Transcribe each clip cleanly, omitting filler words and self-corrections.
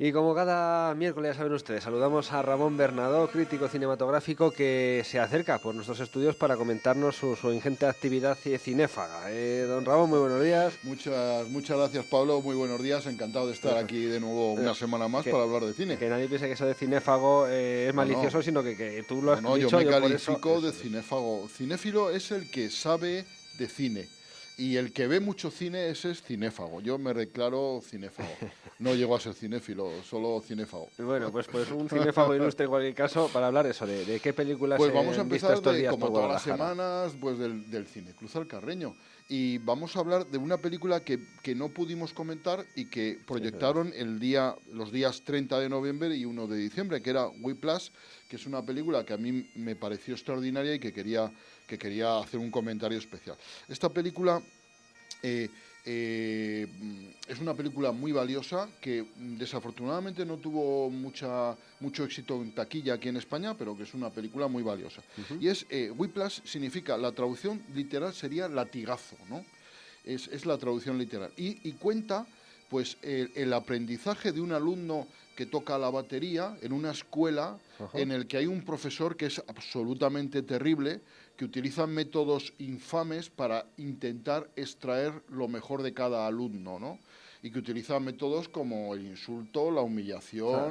Y como cada miércoles, ya saben ustedes, saludamos a Ramón Bernadó, crítico cinematográfico, que se acerca por nuestros estudios para comentarnos su ingente actividad cinéfaga. Don Ramón, muy buenos días. Muchas gracias, Pablo. Muy buenos días. Encantado de estar aquí de nuevo una semana más para hablar de cine. Que nadie piense que eso de cinéfago es malicioso, No, sino que tú lo has no, yo dicho. me Yo por eso, califico de cinéfago. Cinéfilo es el que sabe de cine. Y el que ve mucho cine, ese es cinéfago. Yo me declaro cinéfago. No llego a ser cinéfilo, solo cinéfago. Bueno, pues un cinéfago ilustre en cualquier caso para hablar eso, de qué películas Pues se vamos a han visto empezar, estos días como por todas las Guadalajara. semanas, pues del Cine Cruz al Carreño. Y vamos a hablar de una película que no pudimos comentar y que proyectaron los días 30 de noviembre y 1 de diciembre, que era Whiplash, que es una película que a mí me pareció extraordinaria y que quería hacer un comentario especial. Esta película eh, es una película muy valiosa que desafortunadamente no tuvo mucho éxito en taquilla aquí en España, pero que es una película muy valiosa. Y Whiplash significa, la traducción literal sería latigazo, ¿no? Es la traducción literal. Y cuenta pues el aprendizaje de un alumno que toca la batería en una escuela en el que hay un profesor que es absolutamente terrible, que utiliza métodos infames para intentar extraer lo mejor de cada alumno, ¿no? Y que utiliza métodos como el insulto, la humillación,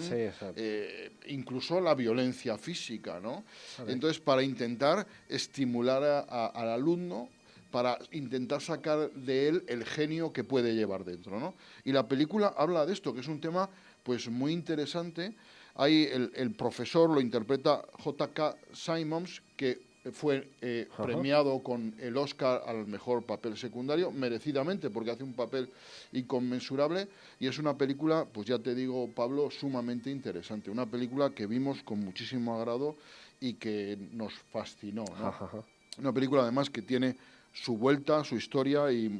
incluso la violencia física, ¿no? Entonces, para intentar estimular al alumno, para intentar sacar de él el genio que puede llevar dentro, ¿no? Y la película habla de esto, que es un tema pues muy interesante. Ahí el profesor lo interpreta J.K. Simmons, que fue premiado con el Oscar al mejor papel secundario, merecidamente, porque hace un papel inconmensurable, y es una película, pues ya te digo, Pablo, sumamente interesante. Una película que vimos con muchísimo agrado y que nos fascinó, ¿no? Una película, además, que tiene su vuelta, su historia y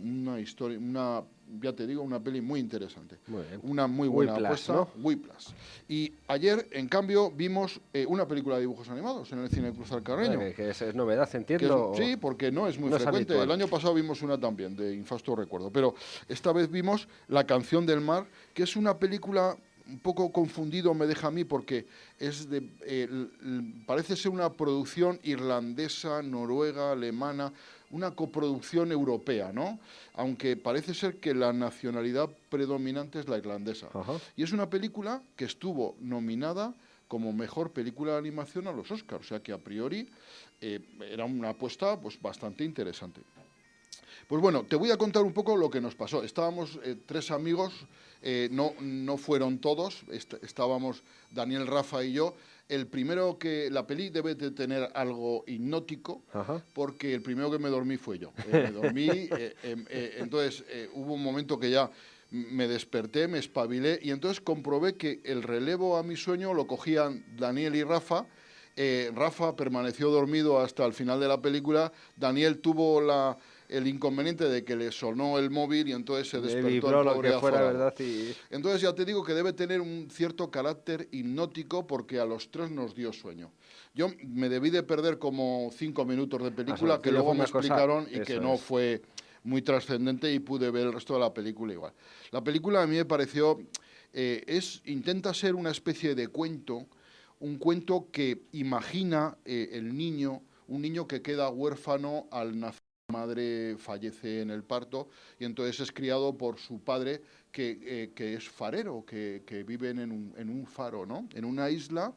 ya te digo, una peli muy interesante. Muy bien. Una muy buena Whiplash, apuesta, ¿no? Whiplash. Y ayer, en cambio, vimos una película de dibujos animados en el Cine Cruz al Carreño. Que es novedad, entiendo. Sí, porque no es muy no es frecuente. habitual. El año pasado vimos una también, de infausto recuerdo. Pero esta vez vimos La canción del mar, que es una película un poco confundido me deja a mí porque parece ser una producción irlandesa, noruega, alemana, una coproducción europea, ¿no? Aunque parece ser que la nacionalidad predominante es la irlandesa. Y es una película que estuvo nominada como mejor película de animación a los Oscars, o sea que a priori era una apuesta pues bastante interesante. Pues bueno, te voy a contar un poco lo que nos pasó. Estábamos tres amigos, no fueron todos, estábamos Daniel, Rafa y yo. El primero la peli debe de tener algo hipnótico, porque el primero que me dormí fue yo. Me dormí, entonces hubo un momento que ya me desperté, me espabilé, y entonces comprobé que el relevo a mi sueño lo cogían Daniel y Rafa. Rafa permaneció dormido hasta el final de la película. Daniel tuvo el inconveniente de que le sonó el móvil y entonces se despertó el lo pobre que fuera, azorado. ¿verdad? Entonces ya te digo que debe tener un cierto carácter hipnótico porque a los tres nos dio sueño. Yo me debí de perder como 5 minutos de película que luego me explicaron y que no fue muy trascendente y pude ver el resto de la película igual. La película a mí me pareció, intenta ser una especie de cuento, un cuento que imagina el niño, un niño que queda huérfano al nacer. Su madre fallece en el parto y entonces es criado por su padre que es farero, que viven en un faro, ¿no? En una isla,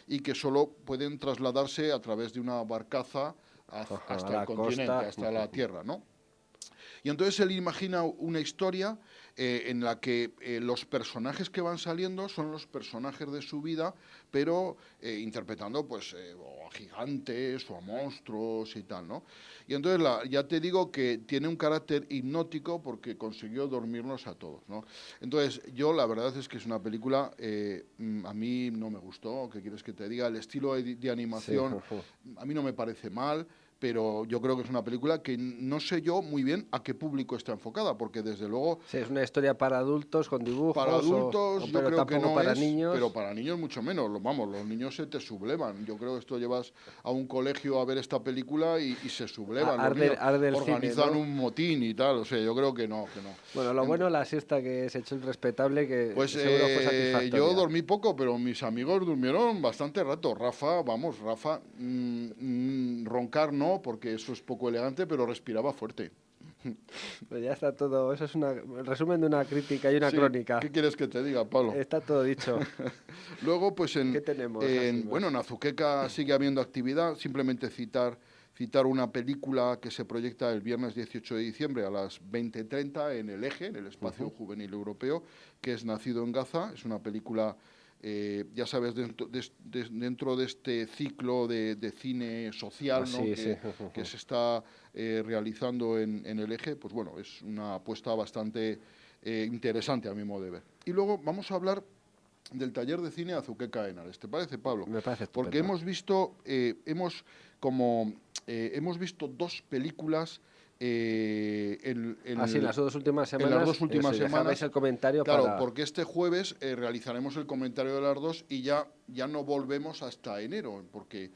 y que solo pueden trasladarse a través de una barcaza hasta el continente, hasta la tierra, ¿no? Y entonces él imagina una historia en la que los personajes que van saliendo son los personajes de su vida, pero interpretando pues o a gigantes o a monstruos y tal, ¿no? Y entonces ya te digo que tiene un carácter hipnótico porque consiguió dormirnos a todos, ¿no? Entonces yo la verdad es que es una película, a mí no me gustó, ¿qué quieres que te diga? El estilo de animación a mí no me parece mal, pero yo creo que es una película que no sé yo muy bien a qué público está enfocada, porque desde luego Sí, es una historia para adultos con dibujos, para adultos yo pero creo que tampoco no para es, niños. pero para niños mucho menos. Vamos, los niños se te sublevan. Yo creo que esto llevas a un colegio a ver esta película y se sublevan los niños. Arde el cine, Organizan ¿no? un motín y tal. O sea, yo creo que no, que no. Bueno, lo bueno, la siesta que se echó el respetable, que Pues seguro fue yo satisfactoria. dormí poco, pero mis amigos durmieron bastante rato. Rafa, roncar no, porque eso es poco elegante, pero respiraba fuerte. Pues ya está todo, eso es el resumen de una crítica y una Sí, crónica. ¿qué quieres que te diga, Pablo? Está todo dicho. Luego, pues ¿Qué tenemos así más? bueno, en Azuqueca sigue habiendo actividad. Simplemente citar una película que se proyecta el viernes 18 de diciembre a las 20:30 en el Eje, en el Espacio Juvenil Europeo, que es Nacido en Gaza. Es una película, ya sabes, dentro de este ciclo de cine social, ¿no? Sí, sí. que se está realizando en el Eje. Pues bueno, es una apuesta bastante interesante a mi modo de ver. Y luego vamos a hablar del taller de cine Azuqueca Henares. ¿Te parece, Pablo? Me parece estupendo. Porque hemos visto dos películas Así, las dos últimas semanas. en las dos últimas eso, y semanas. dejabais el comentario Claro, para... porque este jueves realizaremos el comentario de las dos y ya no volvemos hasta enero, porque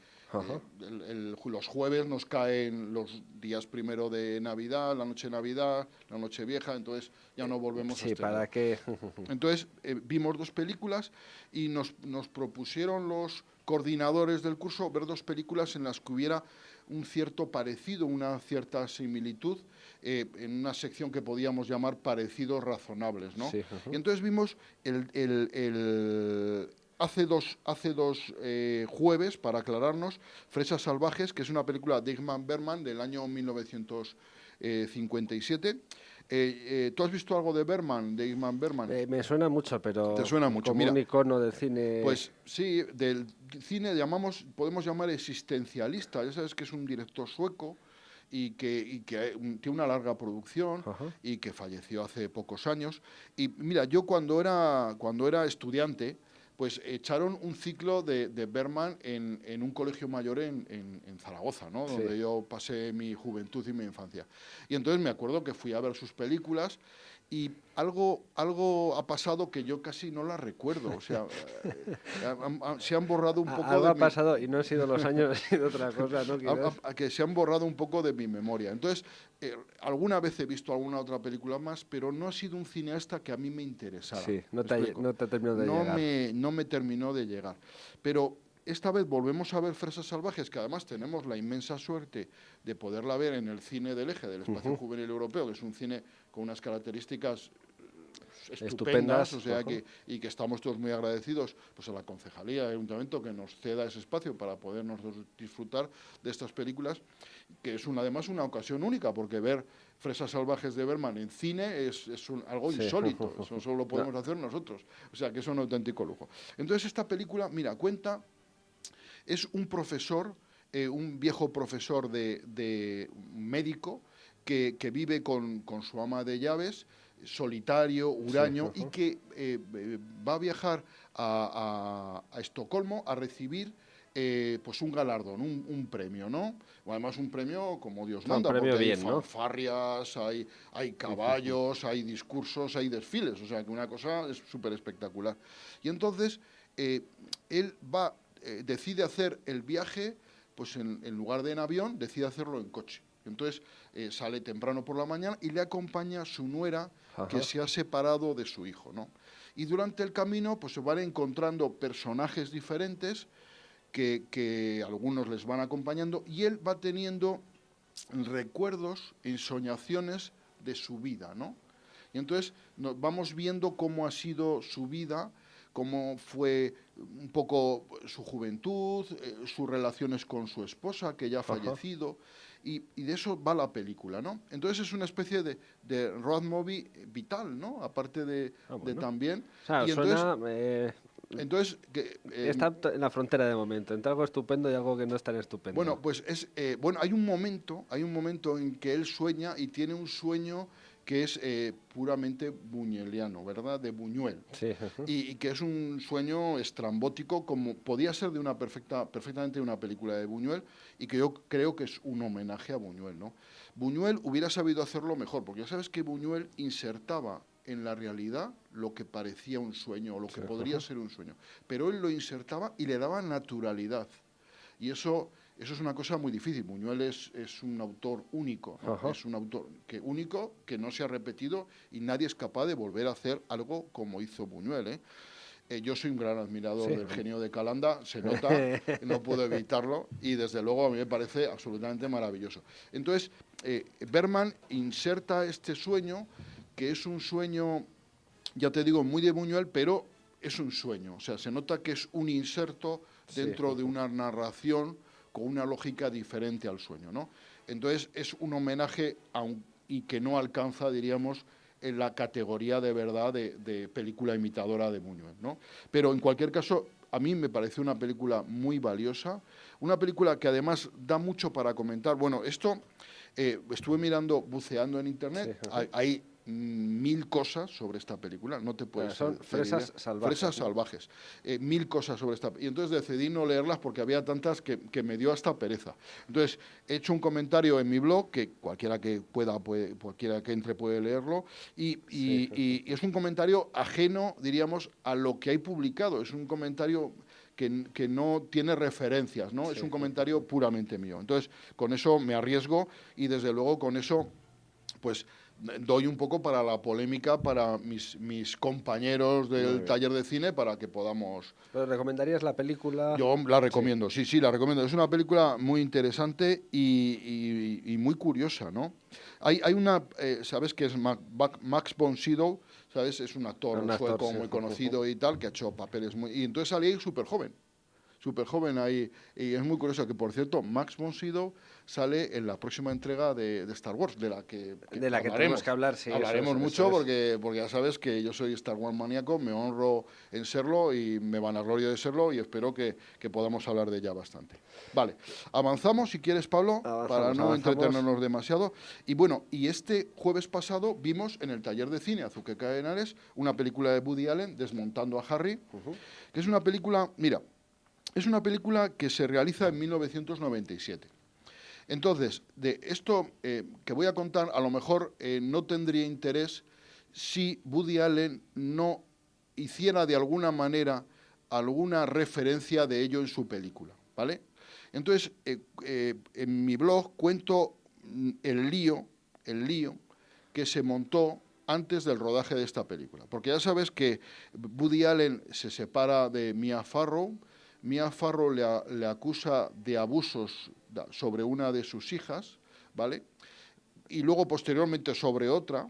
los jueves nos caen los días primero de Navidad, la noche de Navidad, la noche vieja, entonces ya no volvemos Sí, hasta para enero. que... Entonces vimos dos películas y nos propusieron los coordinadores del curso ver dos películas en las que hubiera un cierto parecido, una cierta similitud, en una sección que podíamos llamar parecidos razonables, ¿no? Sí, Y entonces vimos hace dos jueves, para aclararnos, Fresas Salvajes, que es una película de Ingmar Bergman del año 1957. ¿Tú has visto algo de Bergman, de Ingmar Bergman? me suena mucho, pero... Te suena mucho, como mira. un icono del cine... Pues sí, del cine podemos llamar existencialista. Ya sabes que es un director sueco y que tiene una larga producción y que falleció hace pocos años. Y mira, yo cuando era estudiante, pues echaron un ciclo de Bergman en un colegio mayor en Zaragoza, ¿no? Sí. Donde yo pasé mi juventud y mi infancia. Y entonces me acuerdo que fui a ver sus películas y algo ha pasado que yo casi no la recuerdo. O sea, se han borrado un poco algo de ha pasado y no han sido los años, ha sido otra cosa, ¿no? que se han borrado un poco de mi memoria. Entonces, alguna vez he visto alguna otra película más, pero no ha sido un cineasta que a mí me interesara. Sí, no te ha terminado de llegar. No me terminó de llegar. Pero esta vez volvemos a ver Fresas Salvajes, que además tenemos la inmensa suerte de poderla ver en el cine del Eje, del Espacio Juvenil Europeo, que es un cine con unas características estupendas, o sea y que estamos todos muy agradecidos pues a la concejalía, al ayuntamiento, que nos ceda ese espacio para poder nosotros disfrutar de estas películas, que es además una ocasión única, porque ver Fresas Salvajes de Bergman en cine es algo insólito, eso solo lo podemos hacer nosotros, o sea que es un auténtico lujo. Entonces esta película, mira, es un profesor, un viejo profesor de médico que vive con su ama de llaves, solitario, huraño, y que va a viajar a Estocolmo a recibir pues un galardón, un premio, ¿no? O además un premio como Dios manda, un premio porque bien, hay ¿no? fanfarrias, hay caballos, hay discursos, hay desfiles, o sea que una cosa es súper espectacular. Y entonces él decide hacer el viaje, pues en lugar de en avión, decide hacerlo en coche. Entonces sale temprano por la mañana y le acompaña su nuera, que se ha separado de su hijo, ¿no? Y durante el camino pues se van encontrando personajes diferentes que algunos les van acompañando y él va teniendo recuerdos, ensoñaciones de su vida, ¿no? Y entonces vamos viendo cómo ha sido su vida, cómo fue un poco su juventud, sus relaciones con su esposa, que ya ha fallecido, y de eso va la película, ¿no? Entonces es una especie de road movie vital, ¿no? Aparte de también. O sea, y entonces está en la frontera de momento, entre algo estupendo y algo que no es tan estupendo. Bueno, pues hay un momento en que él sueña y tiene un sueño que es puramente buñueliano, ¿verdad? De Buñuel. Sí. Y que es un sueño estrambótico, como podía ser de perfectamente una película de Buñuel, y que yo creo que es un homenaje a Buñuel, ¿no? Buñuel hubiera sabido hacerlo mejor, porque ya sabes que Buñuel insertaba en la realidad lo que parecía un sueño o lo que podría ser un sueño, pero él lo insertaba y le daba naturalidad. Y eso es una cosa muy difícil. Buñuel es un autor único, ¿no? Es un autor único que no se ha repetido y nadie es capaz de volver a hacer algo como hizo Buñuel, ¿eh? Yo soy un gran admirador del genio de Calanda, se nota, no puedo evitarlo, y desde luego a mí me parece absolutamente maravilloso. Entonces, Bergman inserta este sueño, que es un sueño, ya te digo, muy de Buñuel, pero es un sueño. O sea, se nota que es un inserto dentro de una narración con una lógica diferente al sueño, ¿no? Entonces, es un homenaje y que no alcanza, diríamos, en la categoría de verdad de película imitadora de Buñuel, ¿no? Pero en cualquier caso, a mí me parece una película muy valiosa, una película que además da mucho para comentar. Bueno, esto estuve buceando en internet, hay 1000 cosas sobre esta película, no te puedes son fresas salvajes. Fresas salvajes, 1000 cosas sobre esta y entonces decidí no leerlas porque había tantas que me dio hasta pereza. Entonces he hecho un comentario en mi blog que cualquiera que cualquiera que entre puede leerlo y es un comentario ajeno, diríamos, a lo que hay publicado, es un comentario que no tiene referencias, ¿no? Es un comentario puramente mío. Entonces, con eso me arriesgo y desde luego con eso, pues doy un poco para la polémica para mis compañeros del taller de cine para que podamos... ¿Pero recomendarías la película? Yo la recomiendo, sí, la recomiendo. Es una película muy interesante y muy curiosa, ¿no? Hay una, ¿sabes? Que es Max von Sydow, ¿sabes? Es un actor sueco muy conocido y tal, que ha hecho papeles muy... Y entonces salí súper joven ahí, y es muy curioso que, por cierto, Max von Sydow sale en la próxima entrega de Star Wars, de la que tenemos que hablar, sí. Hablaremos mucho porque ya sabes que yo soy Star Wars maníaco, me honro en serlo y me vanaglorio de serlo y espero que podamos hablar de ella bastante. Vale, avanzamos si quieres, Pablo, para no entretenernos demasiado. Y bueno, y este jueves pasado vimos en el taller de cine Azuqueca de Henares una película de Woody Allen, Desmontando a Harry, que es una película, mira, es una película que se realiza en 1997. Entonces, de esto que voy a contar, a lo mejor no tendría interés si Woody Allen no hiciera de alguna manera alguna referencia de ello en su película, ¿vale? Entonces, en mi blog cuento el lío que se montó antes del rodaje de esta película. Porque ya sabes que Woody Allen se separa de Mia Farrow. Mia Farrow le acusa de abusos sobre una de sus hijas, ¿vale? Y luego posteriormente sobre otra.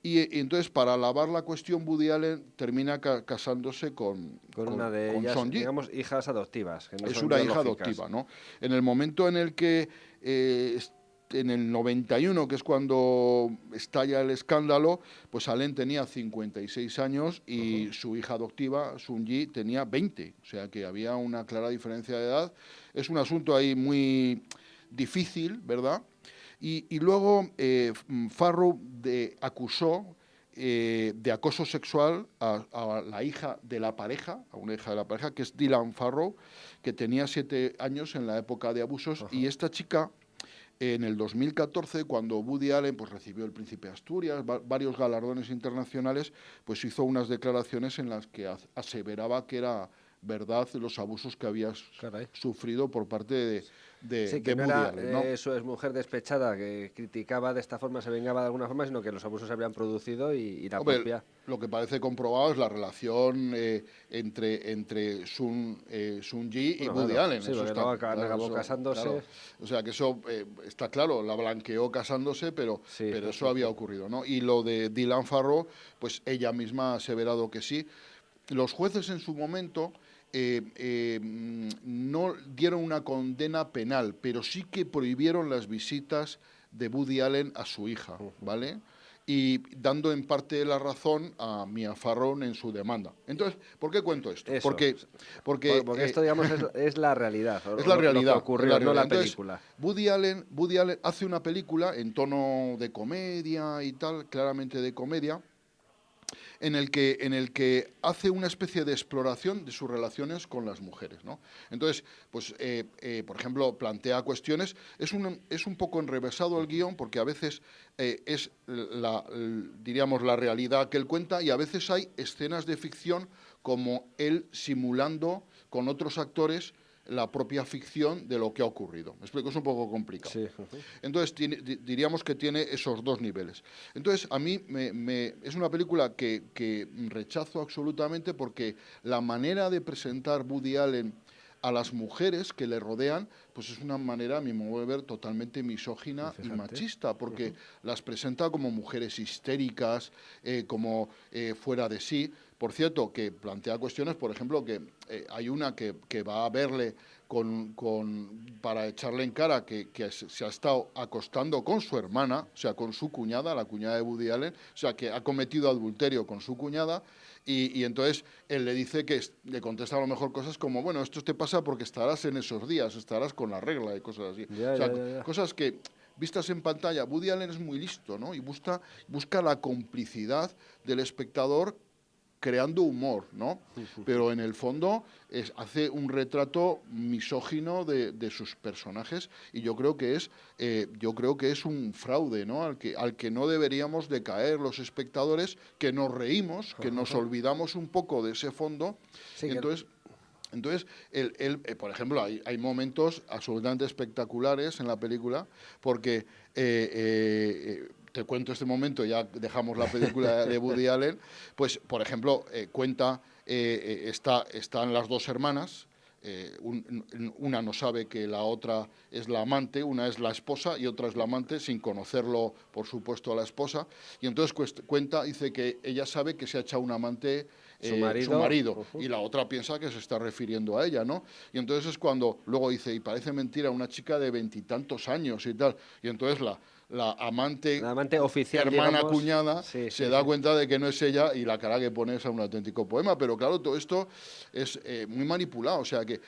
Y entonces, para lavar la cuestión, Woody Allen termina casándose con una de ellas, Sonji. digamos, hijas adoptivas. Que no es son una hija biológicas. adoptiva, ¿no? En el momento en el que, en el 91, que es cuando estalla el escándalo, pues Allen tenía 56 años y su hija adoptiva, Sunji, tenía 20. O sea que había una clara diferencia de edad. Es un asunto ahí muy difícil, ¿verdad? Y luego Farrow acusó de acoso sexual a la hija de la pareja, a una hija de la pareja, que es Dylan Farrow, que tenía 7 años en la época de abusos. Y esta chica, en el 2014, cuando Woody Allen pues, recibió el Príncipe de Asturias, varios galardones internacionales, pues hizo unas declaraciones en las que aseveraba que era verdad los abusos que había sufrido por parte de que no Woody era Allen, ¿no? su exmujer despechada que criticaba de esta forma, se vengaba de alguna forma, sino que los abusos se habían producido y la propia... Lo que parece comprobado es la relación entre Sunji y Woody Allen. Sí, porque luego acabó casándose. Claro. O sea, que eso está claro, la blanqueó casándose, pero eso había ocurrido, ¿no? Y lo de Dylan Farrow, pues ella misma ha aseverado que sí. Los jueces en su momento no dieron una condena penal, pero sí que prohibieron las visitas de Woody Allen a su hija, ¿vale? y dando en parte la razón a Mia Farrow en su demanda. Entonces, ¿por qué cuento esto? Eso. Porque esto, digamos, es la realidad. Es la realidad. Lo que ocurrió, no la Entonces, película. Woody Allen hace una película en tono de comedia y tal, claramente de comedia, en el que hace una especie de exploración de sus relaciones con las mujeres, ¿no? Entonces, pues, por ejemplo, plantea cuestiones. Es un poco enrevesado el guión, porque a veces es diríamos, la realidad que él cuenta, y a veces hay escenas de ficción como él simulando con otros actores la propia ficción de lo que ha ocurrido. Me explico, es un poco complicado. Sí. Entonces, diríamos que tiene esos dos niveles. Entonces, a mí es una película que rechazo absolutamente, porque la manera de presentar Woody Allen a las mujeres que le rodean, pues es una manera, a mi modo de ver, totalmente misógina y machista, porque las presenta como mujeres histéricas, como fuera de sí. Por cierto, que plantea cuestiones, por ejemplo, que hay una que va a verle para echarle en cara que se ha estado acostando con su hermana, o sea, con su cuñada, la cuñada de Woody Allen, o sea, que ha cometido adulterio con su cuñada, y entonces él le dice le contesta a lo mejor cosas como, bueno, esto te pasa porque estarás en esos días, estarás con la regla y cosas así. Ya. Cosas que, vistas en pantalla, Woody Allen es muy listo, ¿no? Y busca la complicidad del espectador, creando humor, ¿no? Pero en el fondo hace un retrato misógino de sus personajes, y yo creo que es un fraude, ¿no? Al que no deberíamos de caer los espectadores, que nos reímos, que nos olvidamos un poco de ese fondo. Sí, y entonces, por ejemplo, hay momentos absolutamente espectaculares en la película, porque te cuento este momento, ya dejamos la película de Woody Allen. Pues, por ejemplo, están las dos hermanas. Una no sabe que la otra es la amante, una es la esposa y otra es la amante, sin conocerlo, por supuesto, a la esposa. Y entonces dice que ella sabe que se ha echado un amante, su marido, y la otra piensa que se está refiriendo a ella, ¿no? Y entonces es cuando luego dice, y parece mentira, una chica de 20 años y tal. Y entonces la amante oficial, hermana, digamos, cuñada, se da cuenta de que no es ella, y la cara que pone es a un auténtico poema. Pero claro, todo esto es muy manipulado, o sea que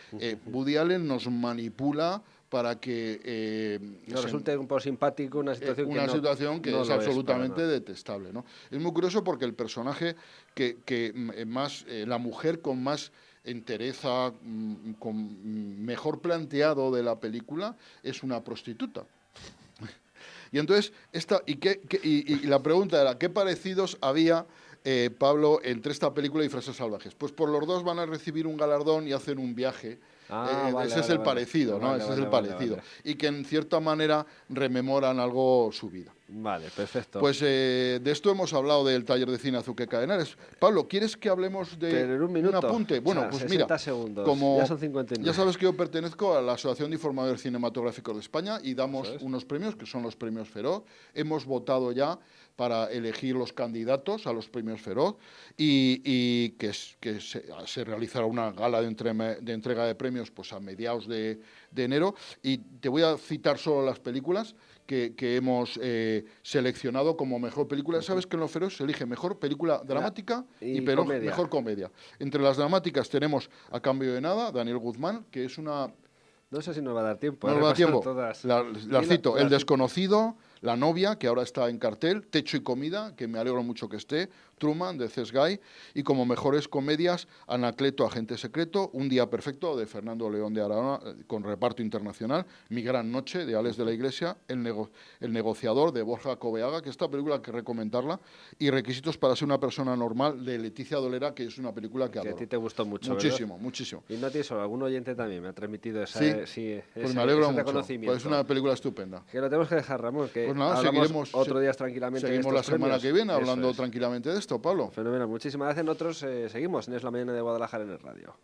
Woody Allen nos manipula para que nos resulte un poco simpático una situación que es absolutamente detestable, ¿no? Es muy curioso, porque el personaje la mujer con más entereza, con mejor planteado de la película, es una prostituta. Y entonces, la pregunta era, ¿qué parecidos había, Pablo, entre esta película y Frases Salvajes? Pues por los dos van a recibir un galardón y hacen un viaje. Ese es el parecido, ¿no? Ese es el parecido. Y que en cierta manera rememoran algo su vida. Vale, perfecto. Pues de esto hemos hablado, del taller de cine Azuqueca de Henares. Pablo, ¿quieres que hablemos de un apunte? Bueno, pues 60 mira, segundos. Como ya son 59. Ya sabes que yo pertenezco a la Asociación de Informadores Cinematográficos de España, y damos unos premios que son los premios Feroz. Hemos votado ya para elegir los candidatos a los premios Feroz, y que se realizará una gala de entrega de premios, pues a mediados de enero. Y te voy a citar solo las películas que hemos seleccionado como mejor película. Sabes que en los Feroz se elige mejor película dramática y mejor comedia. Entre las dramáticas tenemos A cambio de nada, Daniel Guzmán, que es una... No sé si nos va a dar tiempo. No nos va a dar tiempo. Todas. La cito. El desconocido, La novia, que ahora está en cartel, Techo y comida, que me alegro mucho que esté, Truman, de Cesc Gay, y como mejores comedias, Anacleto, agente secreto, Un día perfecto, de Fernando León de Arana, con reparto internacional, Mi gran noche, de Alex de la Iglesia, El negociador, de Borja Coveaga, que esta película hay que recomendarla, y Requisitos para ser una persona normal, de Leticia Dolera, que es una película que adoro. A ti te gustó mucho, muchísimo, ¿verdad? muchísimo. Y no te hizo, algún oyente también me ha transmitido pues me alegro mucho, pues es una película estupenda. Que lo tenemos que dejar, Ramón, que pues nada, seguiremos otro día tranquilamente. Seguimos la semana que viene hablando tranquilamente de esto, Pablo. Fenomenal, muchísimas gracias. Nosotros seguimos en Es la Mañana de Guadalajara en el radio.